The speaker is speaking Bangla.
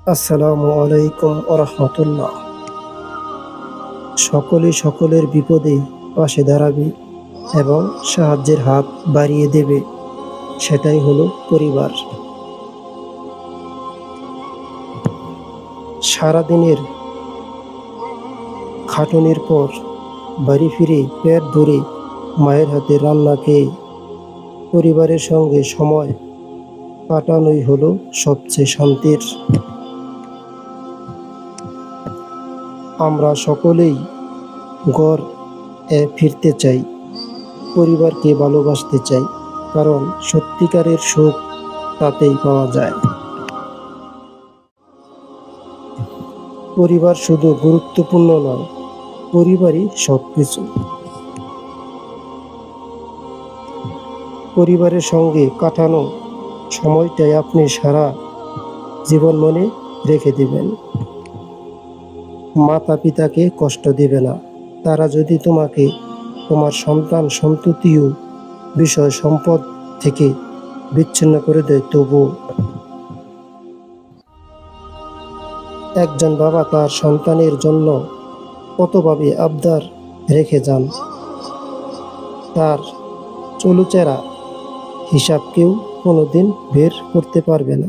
আসসালামু আলাইকুম ওরহমতুল্লাহ। সকলে সকলের বিপদে পাশে দাঁড়াবে এবং সাহায্যের হাত বাড়িয়ে দেবে, সেটাই হলো পরিবার। সারাদিনের খাটুনির পর বাড়ি ফিরে পেট ভরে মায়ের হাতে রান্না খেয়ে পরিবারের সঙ্গে সময় কাটানোই হলো সবচেয়ে শান্তির। আমরা সকলেই ঘরে ফিরতে চাই, পরিবারকে ভালোবাসতে চাই, কারণ সত্যিকারের সুখ তাতেই পাওয়া যায়। পরিবার শুধু গুরুত্বপূর্ণ নয়, পরিবারই সবকিছু। পরিবারের সঙ্গে কাটানো সময়টাই আপনি সারা জীবন মনে রেখে দিবেন। মাতা পিতাকে কষ্ট দিবে না, তারা যদি তোমাকে তোমার সন্তান সন্ততি ও বিষয় সম্পদ থেকে বিচ্ছিন্ন করে দেয়, তবু একজন বাবা তার সন্তানের জন্য কতভাবে আবদার রেখে যান, তার চলুচেরা হিসাব কেউ কোনোদিন বের করতে পারবে না।